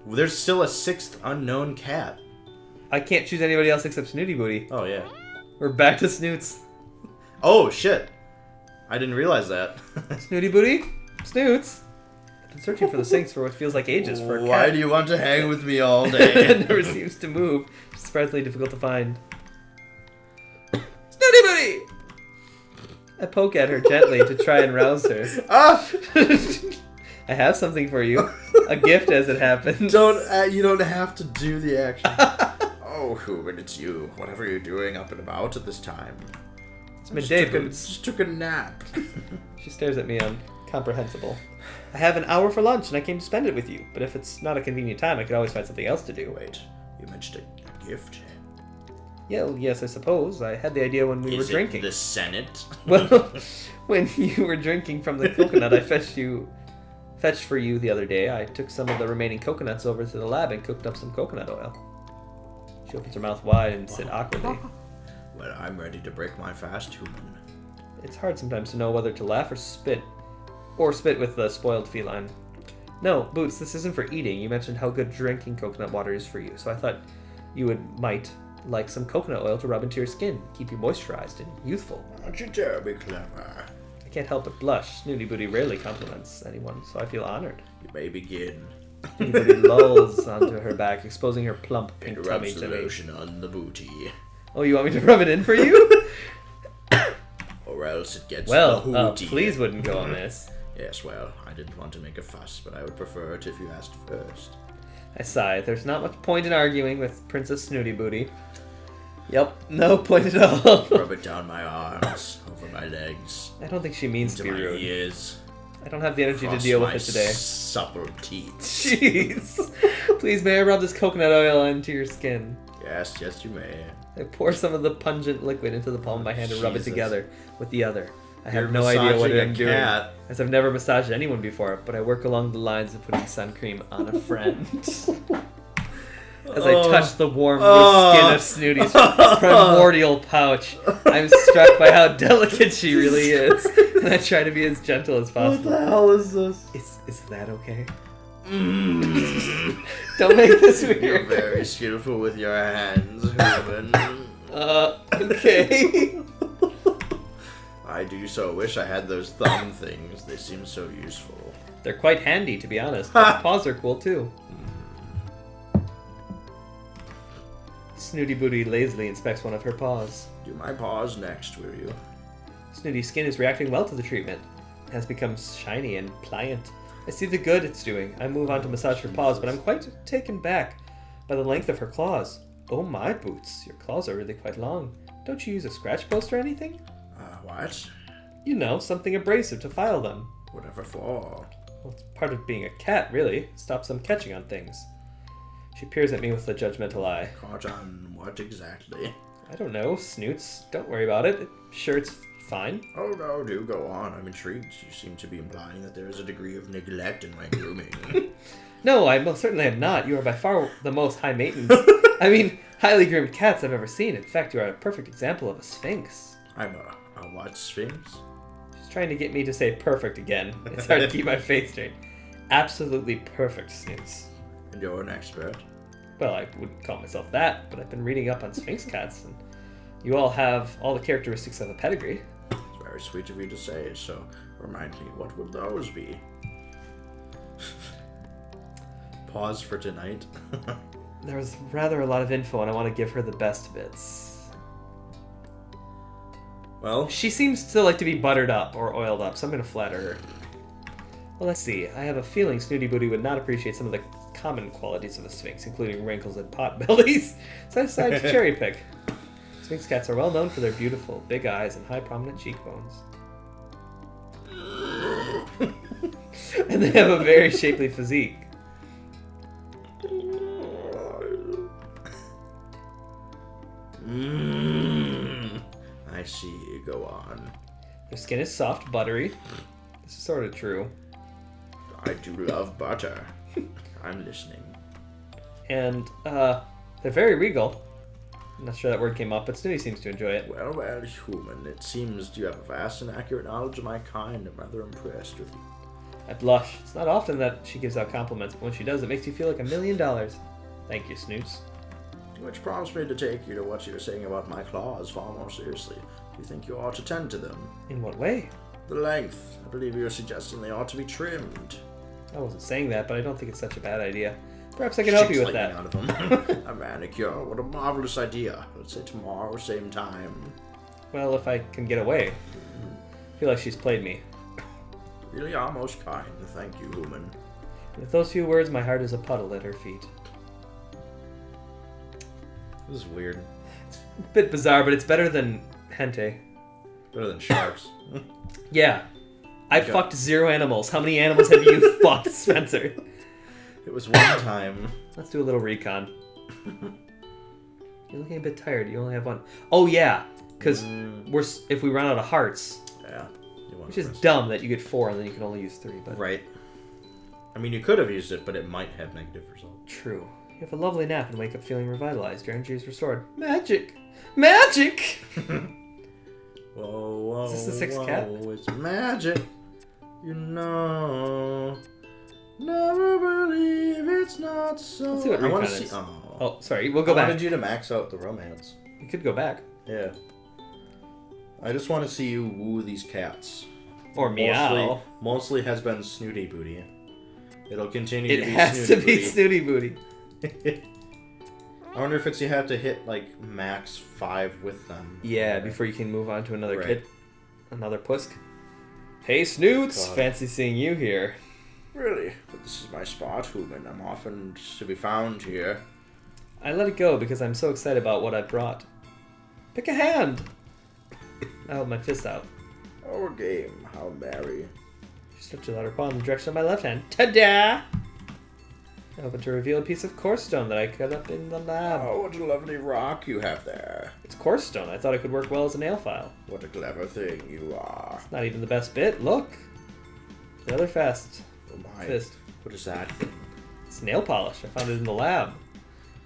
There's still a 6th unknown cat. I can't choose anybody else except Snooty Booty. Oh, yeah. We're back to Snoots. Oh, shit. I didn't realize that. Snooty Booty? Snoots? I've been searching for the Sphinx for what feels like ages for a cat. Why do you want to hang with me all day? It never seems to move. It's surprisingly difficult to find. Snooty Booty! I poke at her gently to try and rouse her. Ah! I have something for you. A gift as it happens. You don't have to do the action. Oh, Human, it's you. Whatever you're doing up and about at this time. It's midday, Boots. Just took a nap. She stares at me incomprehensible. I have an hour for lunch and I came to spend it with you. But if it's not a convenient time, I could always find something else to do. Wait, you mentioned a gift? Yeah, well, yes, I suppose. I had the idea when we were drinking. The Senate? Well, when you were drinking from the coconut I fetched for you the other day, I took some of the remaining coconuts over to the lab and cooked up some coconut oil. She opens her mouth wide and sits awkwardly. Well, I'm ready to break my fast, Human. It's hard sometimes to know whether to laugh or spit. Or spit with the spoiled feline. No, Boots, this isn't for eating. You mentioned how good drinking coconut water is for you, so I thought you might like some coconut oil to rub into your skin, keep you moisturized and youthful. Aren't you terribly clever? I can't help but blush. Snooty Booty rarely compliments anyone, so I feel honored. You may begin. Snooty Booty lulls onto her back, exposing her plump pink It tummy rubs to the me. lotion on the booty. Oh, you want me to rub it in for you? Or else it gets Well, the hootie. please wouldn't go amiss. Yes, well, I didn't want to make a fuss, but I would prefer it if you asked first. I sigh. There's not much point in arguing with Princess Snooty Booty. Yep, no point at all. Rub it down my arms, over my legs, I don't think she means to into be my rude. ears. I don't have the energy Across to deal with my it today. supple teeth. Jeez. Please, may I rub this coconut oil into your skin? Yes, you may. I pour some of the pungent liquid into the palm of my hand and rub it Jesus. together with the other. I have You're no idea what massaging I'm a doing, cat. as I've never massaged anyone before, but I work along the lines of putting sun cream on a friend. As I touch the warm loose skin of Snooty's primordial pouch, I'm struck by how delicate she really is, and I try to be as gentle as possible. What the hell is this? Is that okay? Don't make this weird. You're very skillful with your hands, Human. Okay. I do so wish I had those thumb things. They seem so useful. They're quite handy, to be honest. But paws are cool, too. Snooty Booty lazily inspects one of her paws. Do my paws next, will you? Snooty's skin is reacting well to the treatment. It has become shiny and pliant. I see the good it's doing. I move on to massage her paws, but I'm quite taken back by the length of her claws. Oh my, Boots, your claws are really quite long. Don't you use a scratch post or anything? What? You know, something abrasive to file them. Whatever for? Well, it's part of being a cat, really. Stops them catching on things. She peers at me with a judgmental eye. Caught on what exactly? I don't know, Snoots. Don't worry about it. Sure, it's fine. Oh no, do go on. I'm intrigued. You seem to be implying that there is a degree of neglect in my grooming. No, I most certainly am not. You are by far the most high maintenance. I mean, highly groomed cats I've ever seen. In fact, you are a perfect example of a sphinx. I'm a what, sphinx? She's trying to get me to say perfect again. It's hard to keep my face straight. Absolutely perfect, Snoots. And you're an expert? Well, I wouldn't call myself that, but I've been reading up on sphinx cats, and you all have all the characteristics of a pedigree. It's very sweet of you to say, so remind me, what would those be? Pause for tonight. There was rather a lot of info, and I want to give her the best bits. Well, She seems to like to be buttered up or oiled up, so I'm going to flatter her. Well, let's see. I have a feeling Snooty Booty would not appreciate some of the common qualities of a sphinx, including wrinkles and pot bellies, so I decided to cherry pick. Sphinx cats are well known for their beautiful big eyes and high prominent cheekbones. And they have a very shapely physique. I see. Go on. Their skin is soft, buttery. This is sort of true. I do love butter. I'm listening. And, they're very regal. I'm not sure that word came up, but Snooty seems to enjoy it. Well, Human, it seems you have a vast and accurate knowledge of my kind. I'm rather impressed with you. I blush. It's not often that she gives out compliments, but when she does, it makes you feel like $1 million. Thank you, Snoots. Which prompts me to take you to what you were saying about my claws far more seriously. Do you think you ought to tend to them? In what way? The length. I believe you were suggesting they ought to be trimmed. I wasn't saying that, but I don't think it's such a bad idea. Perhaps I can help you with that. Out of them. A manicure. What a marvelous idea. Let's say tomorrow, same time. Well, if I can get away. I feel like she's played me. Really are most kind. Thank you, human. With those few words, my heart is a puddle at her feet. This is weird. It's a bit bizarre, but it's better than hentai. Better than sharks. Yeah. I fucked 0 animals. How many animals have you fucked, Spencer? It was one time. Let's do a little recon. You're looking a bit tired. You only have one. Oh, yeah. Because if we run out of hearts... Yeah. Which is dumb that you get 4 and then you can only use 3. But right. I mean, you could have used it, but it might have negative results. True. You have a lovely nap and wake up feeling revitalized. Your energy is restored. Magic! Magic! Whoa, whoa, is this the 6th cat? It's magic. You know. Never believe it's not so. Let's see what I want recon to is. see. Oh. Oh, sorry. We'll go back. I wanted you to max out the romance. You could go back. Yeah. I just want to see you woo these cats. Or meow. Mostly has been Snooty Booty. It'll continue to be It has Snooty to be Booty. Snooty Booty. I wonder if it's you have to hit like max 5 with them. Yeah, before you can move on to another Right. kid. Another pusk. Hey, Snoots! God. Fancy seeing you here. Really? But this is my spot, human. I'm often to be found here. I let it go because I'm so excited about what I brought. Pick a hand! I hold my fist out. Our game. How merry. She stretches out her palm in the direction of my left hand. Ta-da! I open to reveal a piece of coarse stone that I cut up in the lab. Oh, what a lovely rock you have there. It's coarse stone. I thought it could work well as a nail file. What a clever thing you are. Not even the best bit. Look! The other fist. Oh my. Fist. What is that thing? It's nail polish. I found it in the lab.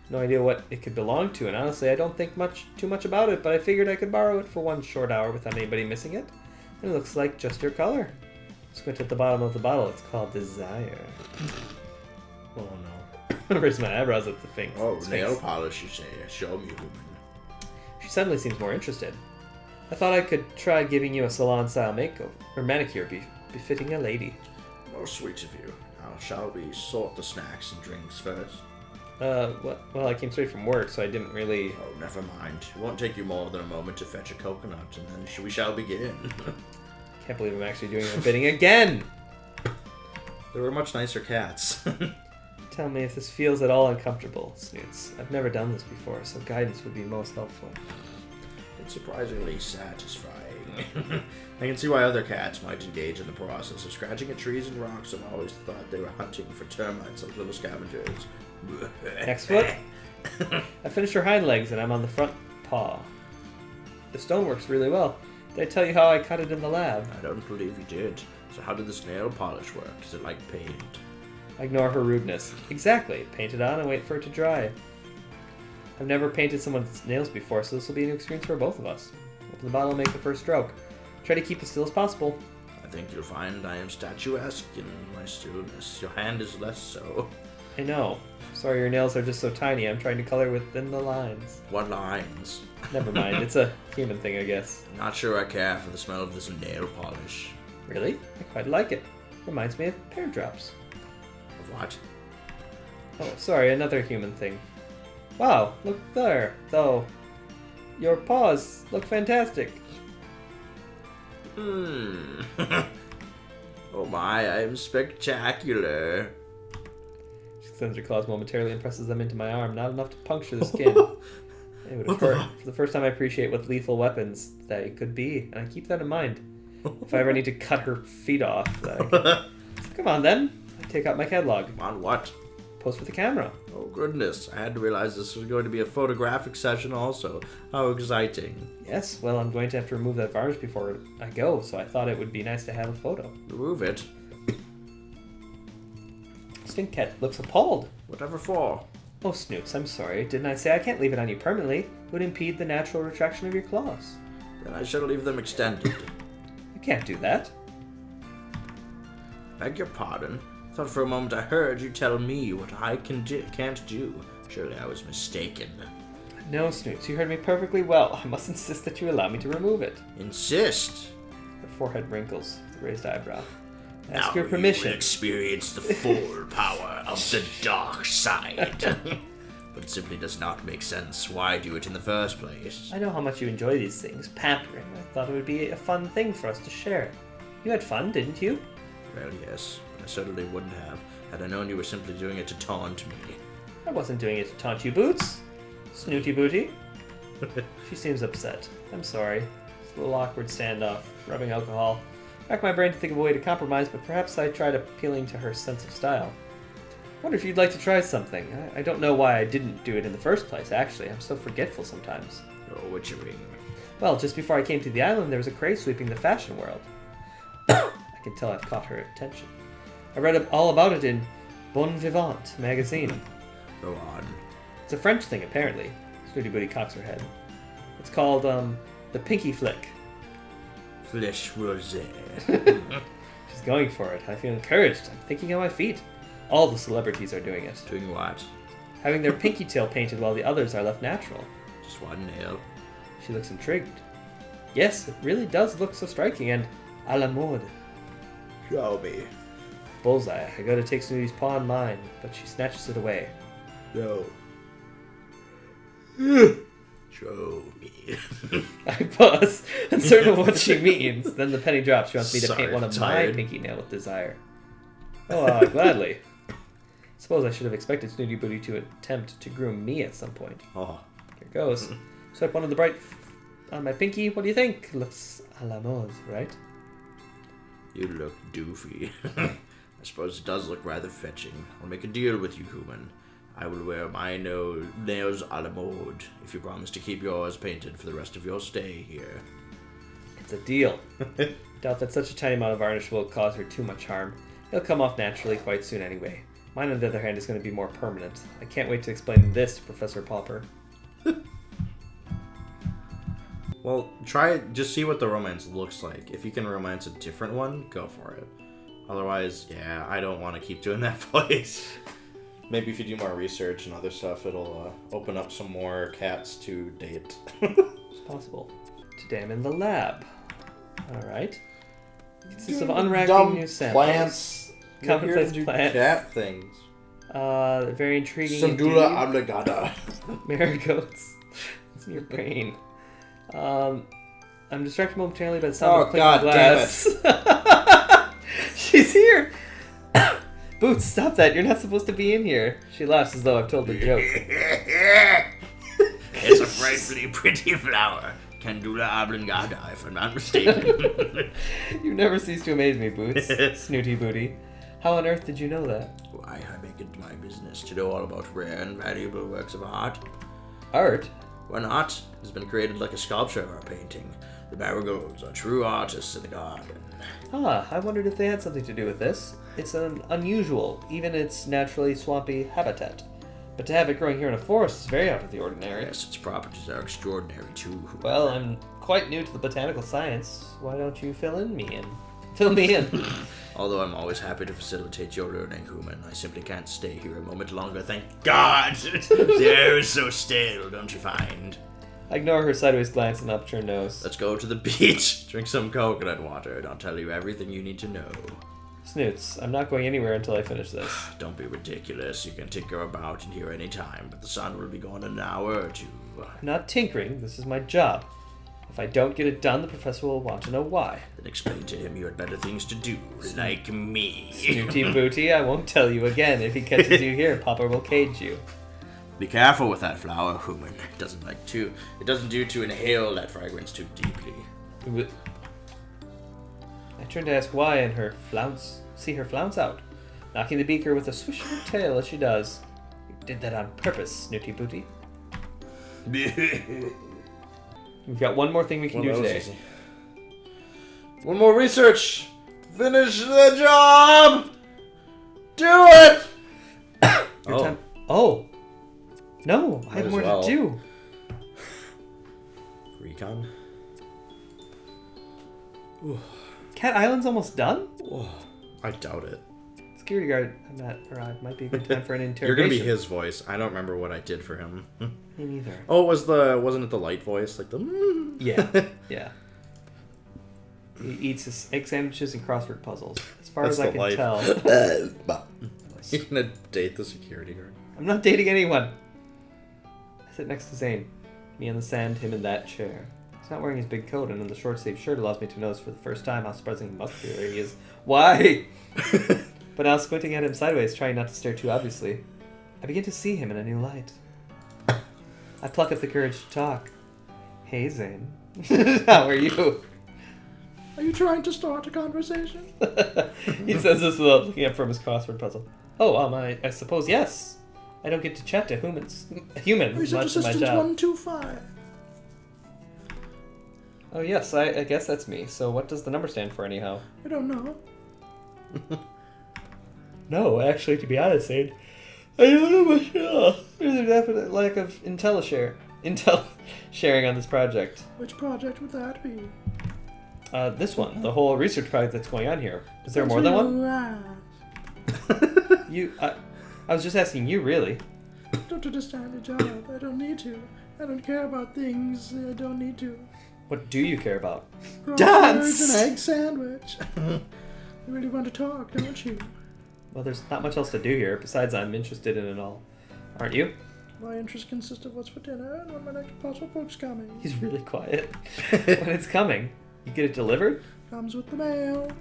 No idea what it could belong to, and honestly, I don't think too much about it, but I figured I could borrow it for 1 short hour without anybody missing it. And it looks like just your color. Squint at the bottom of the bottle. It's called Desire. Oh no. Raise my eyebrows at the thing. Oh, nail polish, you say. Show me, human. She suddenly seems more interested. I thought I could try giving you a salon-style makeover, or manicure befitting a lady. Most sweet of you. Now, shall we sort the snacks and drinks first? Well, I came straight from work, so I didn't really... Oh, never mind. It won't take you more than a moment to fetch a coconut, and then we shall begin. Can't believe I'm actually doing her bidding again! There were much nicer cats. Tell me if this feels at all uncomfortable, Snoots. I've never done this before, so guidance would be most helpful. It's surprisingly satisfying. I can see why other cats might engage in the process of scratching at trees and rocks. I've always thought they were hunting for termites like little scavengers. Next foot. I finished her hind legs and I'm on the front paw. The stone works really well. Did I tell you how I cut it in the lab? I don't believe you did. So how did this nail polish work? Is it like paint? Ignore her rudeness. Exactly. Paint it on and wait for it to dry. I've never painted someone's nails before, so this will be a new experience for both of us. Open the bottle and make the first stroke. Try to keep as still as possible. I think you'll find I am statuesque in my stillness. Your hand is less so. I know. Sorry, your nails are just so tiny. I'm trying to color within the lines. What lines? Never mind. It's a human thing, I guess. Not sure I care for the smell of this nail polish. Really? I quite like it. Reminds me of pear drops. Of what? Oh, sorry, another human thing. Wow, look there, though. Your paws look fantastic. Oh my, I'm spectacular. She extends her claws momentarily and presses them into my arm, not enough to puncture the skin. It would hurt. For the first time I appreciate what lethal weapons they could be, and I keep that in mind. If I ever need to cut her feet off, come on then. I take out my catalog. On what? Pose for the camera. Oh goodness, I had to realize this was going to be a photographic session also. How exciting. Yes, well, I'm going to have to remove that varnish before I go, so I thought it would be nice to have a photo. Remove it. Stinkcat looks appalled. Whatever for? Oh, Snoots, I'm sorry. Didn't I say I can't leave it on you permanently? It would impede the natural retraction of your claws. Then I shall leave them extended. You can't do that. Beg your pardon? I thought for a moment I heard you tell me what I can't do. Surely I was mistaken. No, Snoots, you heard me perfectly well. I must insist that you allow me to remove it. Insist? Her forehead wrinkles with a raised eyebrow. Now Ask your permission. You will experience the full power of the dark side. But it simply does not make sense. Why do it in the first place? I know how much you enjoy these things, pampering. I thought it would be a fun thing for us to share. You had fun, didn't you? Well, yes. I certainly wouldn't have, had I known you were simply doing it to taunt me. I wasn't doing it to taunt you, Boots. Snooty Booty. She seems upset. I'm sorry. It's a little awkward standoff, rubbing alcohol. Racked my brain to think of a way to compromise, but perhaps I tried appealing to her sense of style. Wonder if you'd like to try something. I don't know why I didn't do it in the first place, actually. I'm so forgetful sometimes. Oh, what you mean? Well, just before I came to the island, there was a craze sweeping the fashion world. I can tell I've caught her attention. I read all about it in Bon Vivant magazine. Go on. It's a French thing, apparently. Snooty Booty cocks her head. It's called, the Pinky Flick. Flesh rosé. She's going for it. I feel encouraged. I'm thinking on my feet. All the celebrities are doing it. Doing what? Having their pinky tail painted while the others are left natural. Just one nail. She looks intrigued. Yes, it really does look so striking and à la mode. Show me. Bullseye. I go to take Snooty's paw in mine, but she snatches it away. No. Show me. I pause, uncertain of what she means. Then the penny drops. She wants me to Sorry, paint one of tired. my pinky nail with desire. Oh, gladly. Suppose I should have expected Snooty Booty to attempt to groom me at some point. Oh. Here goes. Swipe one of the bright on my pinky. What do you think? Looks à la mode, right? You look doofy. I suppose it does look rather fetching. I'll make a deal with you, human. I will wear my nails a la mode if you promise to keep yours painted for the rest of your stay here. It's a deal. Doubt that such a tiny amount of varnish will cause her too much harm. It'll come off naturally quite soon anyway. Mine, on the other hand, is going to be more permanent. I can't wait to explain this to Professor Pauper. Well, just see what the romance looks like. If you can romance a different one, go for it. Otherwise, yeah, I don't want to keep doing that voice. Maybe if you do more research and other stuff, it'll open up some more cats to date. It's possible. Today I'm in the lab. Alright. Consists of unwrapping new samples. Plants. Commonplace plants. Cat things. Very intriguing. Sandula indeed. obligata. Marigolds. It's in your brain. I'm distracted momentarily by the sound of Oh, clinking God glass. damn it. She's here! Boots, stop that. You're not supposed to be in here. She laughs as though I've told the joke. It's a frightfully pretty flower. Candula oblongata, if I'm not mistaken. You never cease to amaze me, Boots. Snooty Booty. How on earth did you know that? Why, I make it my business to know all about rare and valuable works of art. Art? When art has been created like a sculpture or a painting, the marigolds are true artists in the garden. Ah, I wondered if they had something to do with this. It's unusual, even its naturally swampy habitat. But to have it growing here in a forest is very out of the ordinary. Yes, its properties are extraordinary too. Well, I'm quite new to the botanical science. Why don't you fill me in? Although I'm always happy to facilitate your learning, human, I simply can't stay here a moment longer, thank God! The air is so stale, don't you find? I ignore her sideways glance and up her nose. Let's go to the beach, drink some coconut water, and I'll tell you everything you need to know. Snoots, I'm not going anywhere until I finish this. Don't be ridiculous. You can tinker about in here any time, but the sun will be gone in an hour or two. I'm not tinkering. This is my job. If I don't get it done, the professor will want to know why. Then explain to him you had better things to do, like me. Snooty Booty, I won't tell you again. If he catches you here, Papa will cage you. Be careful with that flower, human. It doesn't do to inhale that fragrance too deeply. I turn to ask why, and see her flounce out, knocking the beaker with a swish of her tail as she does. You did that on purpose, Snooty Booty. We've got one more thing we can do today. One more research. Finish the job. Do it. Your time. Oh. No, I have as more well. to do. Recon. Cat Island's almost done? I doubt it. Security guard, might be a good time for an interrogation. You're gonna be his voice. I don't remember what I did for him. Me neither. Oh, wasn't it the light voice? Like the... Yeah. He eats his egg sandwiches and crossword puzzles. As far That's as I the can life. tell. You're gonna date the security guard? I'm not dating anyone. I sit next to Zane. Me on the sand, him in that chair. He's not wearing his big coat, and in the short-sleeved shirt allows me to notice for the first time how surprisingly muscular he is. Why? But now squinting at him sideways, trying not to stare too obviously, I begin to see him in a new light. I pluck up the courage to talk. Hey, Zane. How are you? Are you trying to start a conversation? He says this without looking up from his crossword puzzle. Oh, I suppose yes. I don't get to chat to humans much in my job. 125. Oh yes, I guess that's me. So what does the number stand for anyhow? I don't know. No, actually, to be honest, Zane, I don't know much at all. There's a definite lack of intel sharing on this project. Which project would that be? This one, the whole research project that's going on here. Is there more than one? I was just asking you, really. I don't understand your job. I don't need to. I don't care about things. I don't need to. What do you care about? Crosswords and egg sandwich. You really want to talk, don't you? Well, there's not much else to do here. Besides, I'm interested in it all. Aren't you? My interests consist of what's for dinner and when my next puzzle book's coming. He's really quiet. When it's coming, you get it delivered? Comes with the mail.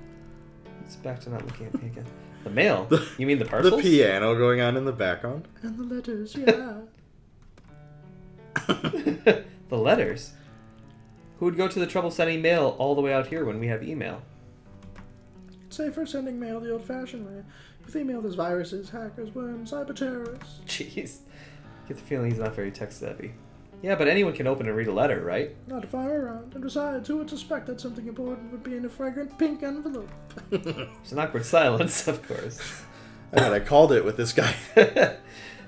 It's back to not looking at me again. The mail? You mean the parcels? The piano going on in the background? And the letters, yeah. The letters? Who would go to the trouble sending mail all the way out here when we have email? Safer sending mail the old-fashioned way. With email, there's viruses, hackers, worms, cyber terrorists. Jeez. Get the feeling he's not very tech-savvy. Yeah, but anyone can open and read a letter, right? Not if I were around. And besides, who would suspect that something important would be in a fragrant pink envelope? There's an awkward silence, of course. I called it with this guy.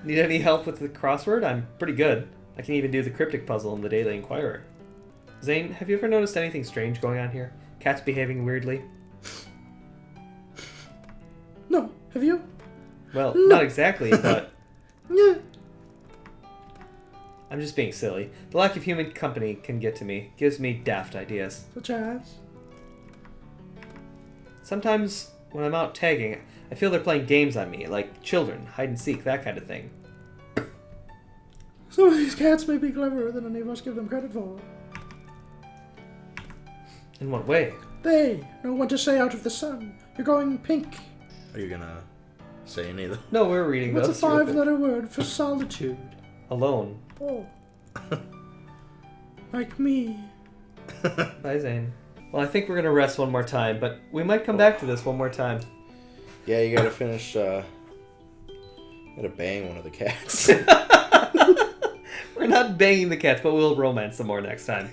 Need any help with the crossword? I'm pretty good. I can even do the cryptic puzzle in the Daily Inquirer. Zane, have you ever noticed anything strange going on here? Cats behaving weirdly? No. Have you? Well, No. not exactly, but Yeah. I'm just being silly. The lack of human company can get to me. Gives me daft ideas. Such as? Sometimes, when I'm out tagging, I feel they're playing games on me, like children, hide and seek, that kind of thing. Some of these cats may be cleverer than any of us give them credit for. In what way? They know when to say out of the sun. You're going pink. Are you gonna say any of them? No, we're reading What's a those. real quick. 5-letter word for solitude? Alone. Oh. Like me. Bye, Zane. Well, I think we're gonna rest one more time, but we might come back to this one more time. Yeah, you gotta finish, gotta bang one of the cats. We're not banging the cats, but we'll romance some more next time.